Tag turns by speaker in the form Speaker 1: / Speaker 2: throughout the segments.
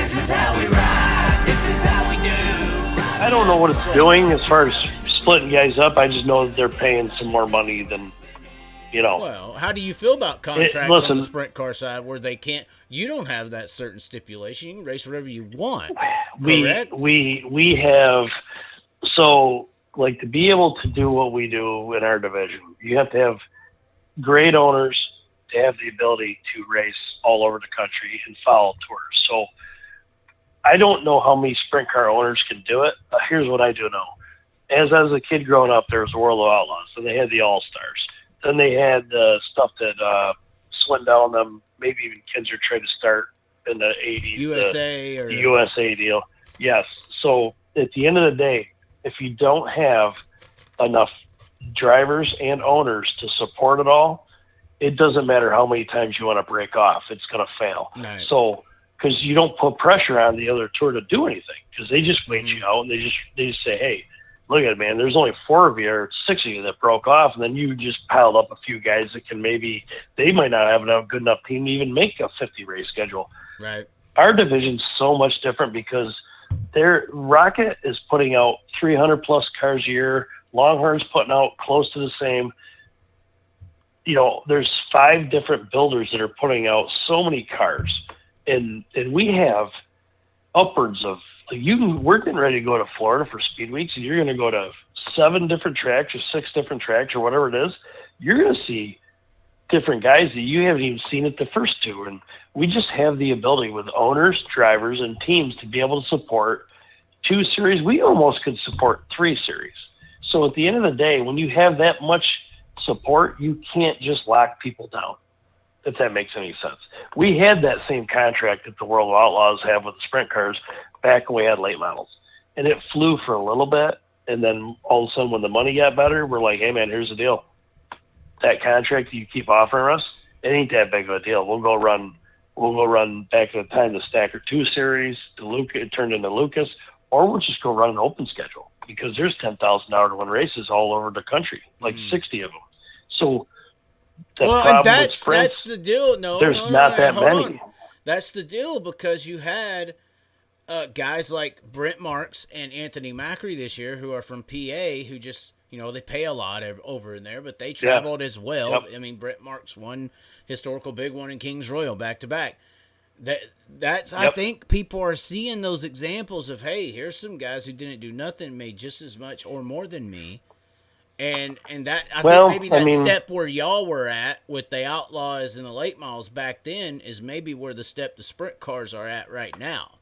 Speaker 1: This is how we ride. This is how we do.
Speaker 2: I don't know what it's doing as far as splitting guys up. I just know that they're paying some more money than,
Speaker 3: Well, how do you feel about contracts on the sprint car side where they can't? You don't have that certain stipulation. You can race whatever you want. Correct?
Speaker 2: We have like to be able to do what we do in our division. You have to have great owners to have the ability to race all over the country and follow tours. So I don't know how many sprint car owners can do it. Here's what I do know. As I was a kid growing up, there was World of Outlaws, and they had the All-Stars. Then they had stuff that Swindell and them, maybe even Kinzer tried to start in the 80s.
Speaker 3: USA
Speaker 2: the USA deal. Yes. So at the end of the day, if you don't have enough drivers and owners to support it all, it doesn't matter how many times you want to break off. It's going to fail.
Speaker 3: Nice.
Speaker 2: So because you don't put pressure on the other tour to do anything, because they just wait you out and they just say, hey, look at it, man. There's only 4 of you or 6 of you that broke off, and then you just piled up a few guys that can they might not have a good enough team to even make a 50 race schedule.
Speaker 3: Right.
Speaker 2: Our division's so much different because their Rocket is putting out 300 plus cars a year. Longhorn's putting out close to the same. There's 5 different builders that are putting out so many cars, and we have upwards of. We're getting ready to go to Florida for Speed Weeks, and you're going to go to 7 different tracks or 6 different tracks or whatever it is. You're going to see different guys that you haven't even seen at the first 2. And we just have the ability with owners, drivers, and teams to be able to support 2 series. We almost could support 3 series. So at the end of the day, when you have that much support, you can't just lock people down, if that makes any sense. We had that same contract that the World of Outlaws have with the sprint cars back when we had late models. And it flew for a little bit, and then all of a sudden when the money got better, we're like, hey, man, here's the deal. That contract you keep offering us, it ain't that big of a deal. We'll go run back at the time the Stacker 2 series, it turned into Lucas, or we'll just go run an open schedule because there's $10,000 to win races all over the country, like 60 of them. So
Speaker 3: that's the deal.
Speaker 2: There's not that many.
Speaker 3: That's the deal because you had guys like Brent Marks and Anthony McCreadie this year who are from PA who just, they pay a lot over in there, but they traveled as well.
Speaker 2: Yep.
Speaker 3: I mean, Brent Marks won historical big one in Kings Royal back to back. That's I think people are seeing those examples of, hey, here's some guys who didn't do nothing, made just as much or more than me. And that I think maybe that step where y'all were at with the Outlaws and the late models back then is maybe where the step the sprint cars are at right now.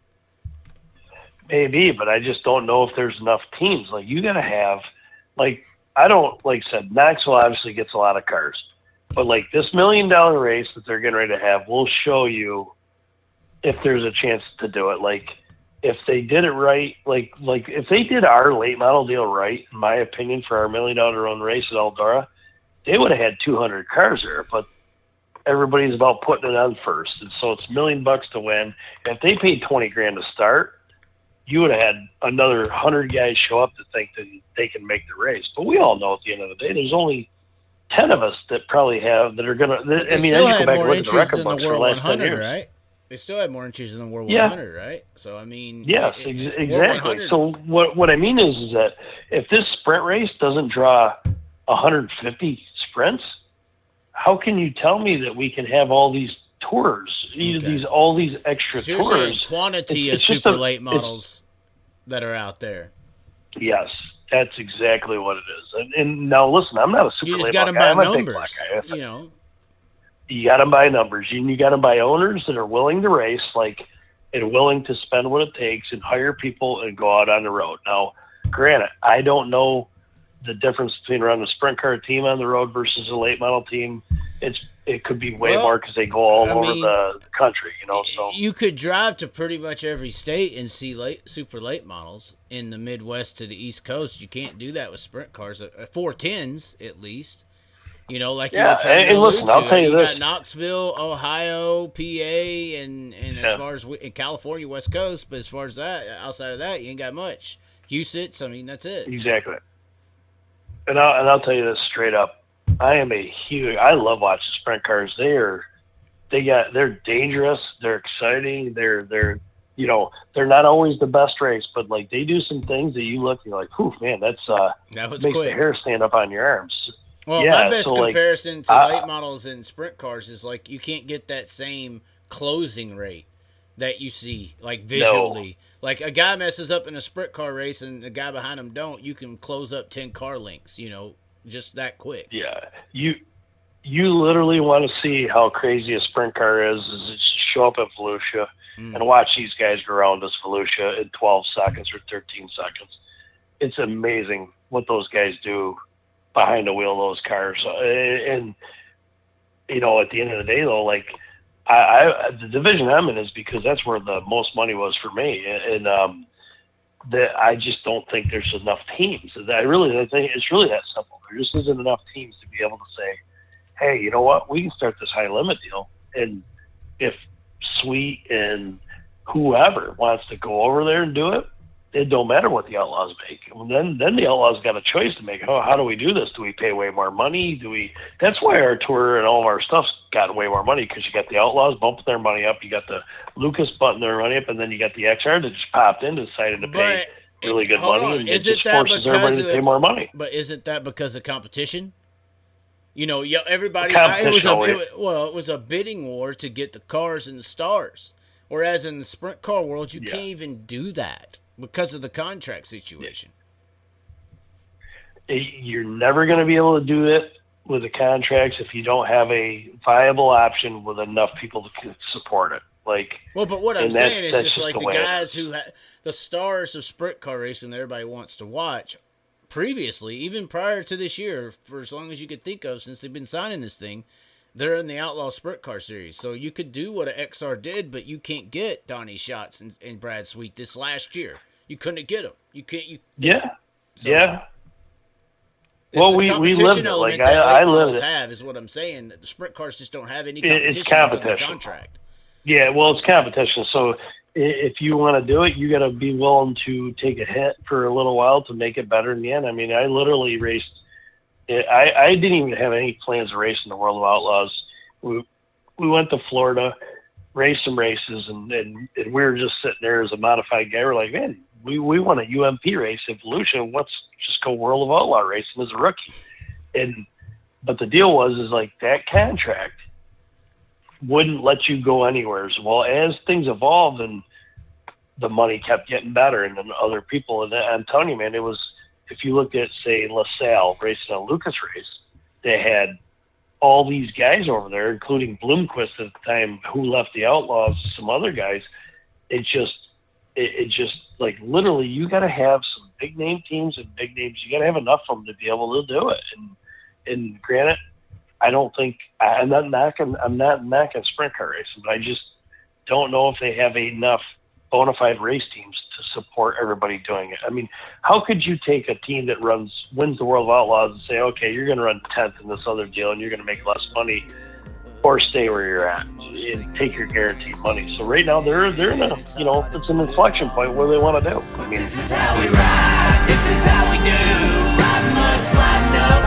Speaker 2: Maybe, but I just don't know if there's enough teams. Like you got to have, I said, Knoxville obviously gets a lot of cars, but like this $1 million race that they're getting ready to have will show you if there's a chance to do it. Like if they did it right, like if they did our late model deal right, in my opinion, for our $1 million run race at Eldora, they would have had 200 cars there, but everybody's about putting it on first. And so it's $1 million to win. If they paid $20,000 to start, you would have had another 100 guys show up to think that they can make the race. But we all know at the end of the day, there's only 10 of us that probably have that are going to. I mean,
Speaker 3: still
Speaker 2: I go back
Speaker 3: more
Speaker 2: and look at the record
Speaker 3: entries
Speaker 2: books
Speaker 3: than the
Speaker 2: for the
Speaker 3: World
Speaker 2: last 10
Speaker 3: 100,
Speaker 2: years.
Speaker 3: right? They still have more entries than the World
Speaker 2: Yeah.
Speaker 3: 100, right? So I mean,
Speaker 2: yes, exactly. So what I mean is that if this sprint race doesn't draw 150 sprints, how can you tell me that we can have all these tours, all these extra
Speaker 3: so you're
Speaker 2: tours?
Speaker 3: saying quantity of super late models that are out there.
Speaker 2: Yes, that's exactly what it is. And now listen, I'm not a super
Speaker 3: you just
Speaker 2: late
Speaker 3: got
Speaker 2: model
Speaker 3: them
Speaker 2: guy.
Speaker 3: by
Speaker 2: I'm a big
Speaker 3: numbers,
Speaker 2: block guy.
Speaker 3: You
Speaker 2: got them by numbers. You got them by owners that are willing to race, and willing to spend what it takes and hire people and go out on the road. Now, granted, I don't know the difference between running a sprint car team on the road versus a late model team. It could be way more because they go all over the country, So
Speaker 3: you could drive to pretty much every state and see super late models in the Midwest to the East Coast. You can't do that with sprint cars. 410s at least. You were trying to allude to.
Speaker 2: I'll tell you this.
Speaker 3: Got Knoxville, Ohio, PA, and as far as in California, West Coast. But as far as that, outside of that, you ain't got much. Houston, that's it.
Speaker 2: Exactly. And I'll tell you this straight up. I love watching sprint cars. They're dangerous. They're exciting. They're you know, they're not always the best race, but like they do some things that you look and you're like, "Whew, man, that
Speaker 3: was
Speaker 2: makes
Speaker 3: quick.
Speaker 2: the hair stand up on your arms."
Speaker 3: Well,
Speaker 2: yeah,
Speaker 3: my best
Speaker 2: so
Speaker 3: comparison to late models and sprint cars is like you can't get that same closing rate that you see like visually. No. Like a guy messes up in a sprint car race and the guy behind him don't, you can close up 10 car lengths, you know, just that quick.
Speaker 2: Yeah, you literally want to see how crazy a sprint car is just show up at Volusia and watch these guys go around this Volusia in 12 seconds or 13 seconds. It's amazing what those guys do behind the wheel of those cars. And, you know, at the end of the day, though, like, the division I'm in is because that's where the most money was for me. And I just don't think there's enough teams. I think it's really that simple. There just isn't enough teams to be able to say, hey, you know what? We can start this high limit deal. And if Sweet and whoever wants to go over there and do it, it don't matter what the Outlaws make. Then the Outlaws got a choice to make. Oh, how do we do this? Do we pay way more money? That's why our tour and all of our stuff's got way more money, because you got the Outlaws bumping their money up, you got the Lucas butting their money up, and then you got the XR that just popped in and decided to pay really good money, and it just forces everybody to pay more money.
Speaker 3: But isn't that because of competition? You know, everybody. It was a bidding war to get the cars and the stars. Whereas in the sprint car world, you can't even do that because of the contract situation.
Speaker 2: You're never going to be able to do it with the contracts if you don't have a viable option with enough people to support it.
Speaker 3: But what I'm saying is just like the guys the stars of sprint car racing that everybody wants to watch previously, even prior to this year, for as long as you could think of, since they've been signing this thing, they're in the Outlaw Sprint Car Series. So you could do what an XR did, but you can't get Donnie Schatz and Brad Sweet this last year. You couldn't get them. You can't.
Speaker 2: Well, we live it. Like I live it.
Speaker 3: Is what I'm saying. That the sprint cars just don't have any competition.
Speaker 2: It's competition.
Speaker 3: Contract.
Speaker 2: Yeah, well, it's competition. So if you want to do it, you got to be willing to take a hit for a little while to make it better in the end. I mean, I literally raced. I didn't even have any plans to race in the World of Outlaws. We went to Florida, raced some races, and we were just sitting there as a modified guy. We're like, man, we won a UMP race in Volusia. Let's just go World of Outlaw racing as a rookie. But the deal was like that contract wouldn't let you go anywhere. Well, as things evolved and the money kept getting better, and then other people, and I'm telling you, man, it was. If you looked at, say, LaSalle racing a Lucas race, they had all these guys over there, including Bloomquist at the time, who left the Outlaws, some other guys. It just like literally, you got to have some big name teams and big names. You got to have enough of them to be able to do it. And granted, I don't think I'm not knocking sprint car racing, but I just don't know if they have enough bona fide race teams to support everybody doing it. I mean, how could you take a team that wins the World of Outlaws and say, okay, you're going to run 10th in this other deal and you're going to make less money, or stay where you're at and take your guaranteed money? So right now they're in a, it's an inflection point where they want to do. I mean,
Speaker 1: this is how we ride. This is how we do. Riding mud, sliding up.